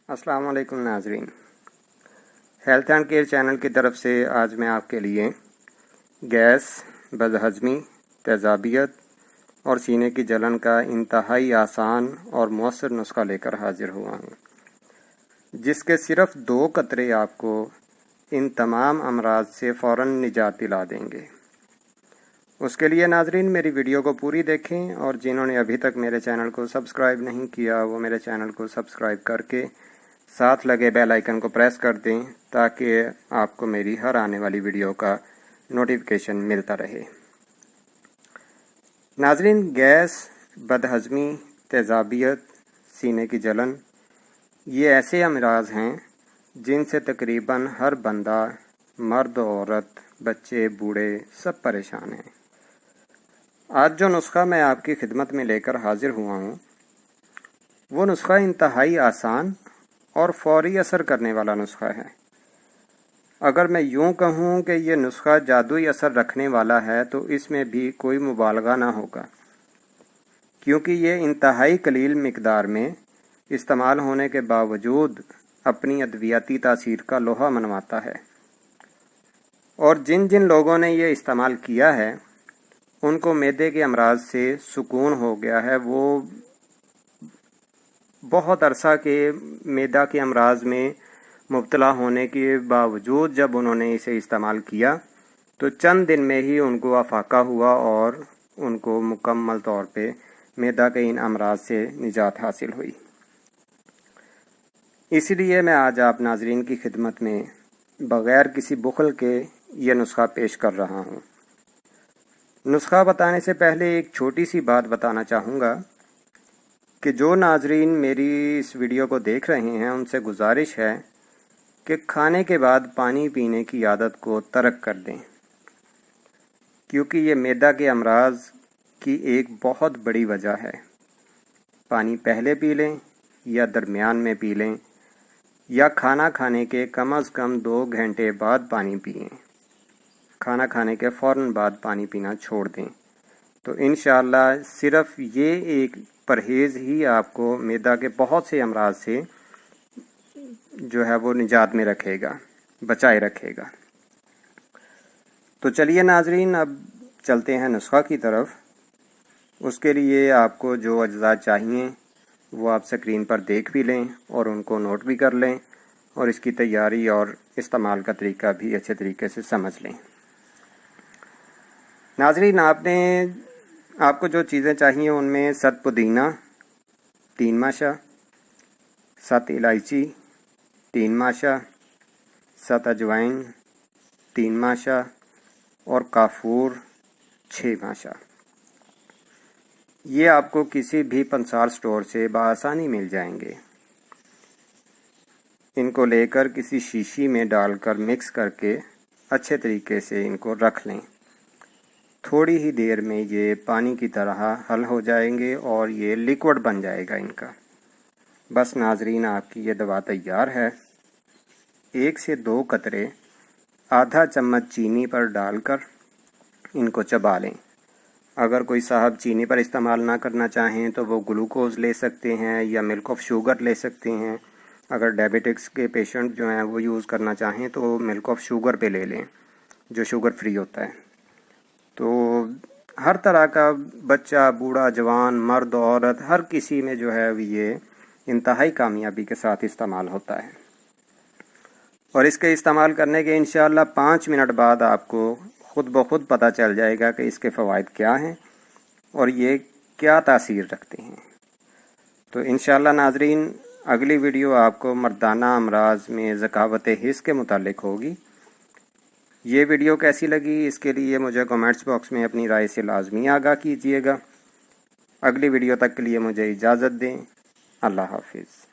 अस्सलाम वालेकुम नाजरीन, हेल्थ एंड केयर चैनल की तरफ से आज मैं आपके लिए गैस, बदहज़मी, तेज़ाबियत और सीने की जलन का इंतहाई आसान और मौसर नुस्खा लेकर हाजिर हुआ हूँ, जिसके सिर्फ 2 कतरे आपको इन तमाम अमराज से फ़ौरन निजात दिला देंगे। उसके लिए नाजरीन मेरी वीडियो को पूरी देखें और जिन्होंने अभी तक मेरे चैनल को सब्सक्राइब नहीं किया वो मेरे चैनल को सब्सक्राइब करके साथ लगे बेल आइकन को प्रेस कर दें ताकि आपको मेरी हर आने वाली वीडियो का नोटिफिकेशन मिलता रहे। नाजरीन, गैस, बदहज़मी, तेज़ाबियत, सीने की जलन ये ऐसे अमराज हैं जिनसे तकरीबन हर बंदा, मर्द, औरत, बच्चे, बूढ़े सब परेशान हैं। आज जो नुस्खा मैं आपकी खिदमत में लेकर हाजिर हुआ हूँ वो नुस्खा इंतहाई आसान और फौरी असर करने वाला नुस्खा है। अगर मैं यूं कहूं कि ये नुस्खा जादुई असर रखने वाला है तो इसमें भी कोई मुबालगा ना होगा, क्योंकि ये इंतहाई कलील मिकदार में इस्तेमाल होने के बावजूद अपनी अद्वियाती तासीर का लोहा मनवाता है। और जिन जिन लोगों ने ये इस्तेमाल किया है उनको मैदे के अमराज से सुकून हो गया है। वो बहुत अरसा के मैदा के अमराज में मुब्तला होने के बावजूद जब उन्होंने इसे इस्तेमाल किया तो चंद दिन में ही उनको अफाका हुआ और उनको मुकम्मल तौर पे मैदा के इन अमराज से निजात हासिल हुई। इसलिए मैं आज आप नाजरीन की खिदमत में बग़ैर किसी बुखल के ये नुस्खा पेश कर रहा हूँ। नुस्खा बताने से पहले एक छोटी सी बात बताना चाहूँगा कि जो नाजरीन मेरी इस वीडियो को देख रहे हैं उनसे गुजारिश है कि खाने के बाद पानी पीने की आदत को तर्क कर दें, क्योंकि ये मैदा के अमराज की एक बहुत बड़ी वजह है। पानी पहले पी लें या दरमियान में पी लें या खाना खाने के कम से कम 2 घंटे बाद पानी पिएं। खाना खाने के फ़ौरन बाद पानी पीना छोड़ दें तो इंशाअल्लाह सिर्फ ये एक परहेज़ ही आपको मैदा के बहुत से अमराज से जो है वो निजात में रखेगा, बचाए रखेगा। तो चलिए नाजरीन, अब चलते हैं नुस्खा की तरफ। उसके लिए आपको जो अज्जा चाहिए वो आप स्क्रीन पर देख भी लें और उनको नोट भी कर लें और इसकी तैयारी और इस्तेमाल का तरीका भी अच्छे तरीके से समझ लें। नाजरीन, आपको जो चीज़ें चाहिए उनमें 7 पुदीना, 3 माशा, 7 इलायची, 3 माशा, 7 अजवाइन, 3 माशा और काफूर 6 माशा। ये आपको किसी भी पंसार स्टोर से बआसानी मिल जाएंगे। इनको लेकर किसी शीशी में डालकर मिक्स करके अच्छे तरीके से इनको रख लें। थोड़ी ही देर में ये पानी की तरह हल हो जाएंगे और ये लिक्विड बन जाएगा इनका। बस नाजरीन, आपकी ये दवा तैयार है। 1 से 2 कतरे आधा चम्मच चीनी पर डालकर इनको चबा लें। अगर कोई साहब चीनी पर इस्तेमाल ना करना चाहें तो वो ग्लूकोज़ ले सकते हैं या मिल्क ऑफ शुगर ले सकते हैं। अगर डायबिटिक्स के पेशेंट जो हैं वो यूज़ करना चाहें तो मिल्क ऑफ शुगर पे ले लें, जो शुगर फ्री होता है। तो हर तरह का बच्चा, बूढ़ा, जवान, मर्द, औरत, हर किसी में जो है ये इंतहाई कामयाबी के साथ इस्तेमाल होता है। और इसके इस्तेमाल करने के इंशाअल्लाह 5 मिनट बाद आपको ख़ुद ब खुद पता चल जाएगा कि इसके फ़वाइद क्या हैं और ये क्या तासीर रखते हैं। तो इंशाअल्लाह नाजरीन, अगली वीडियो आपको मर्दाना अमराज में ज़कावत हिस्स के मुतालिक होगी। ये वीडियो कैसी लगी इसके लिए मुझे कमेंट्स बॉक्स में अपनी राय से लाजमी आगाह कीजिएगा। अगली वीडियो तक के लिए मुझे इजाज़त दें। अल्लाह हाफिज़।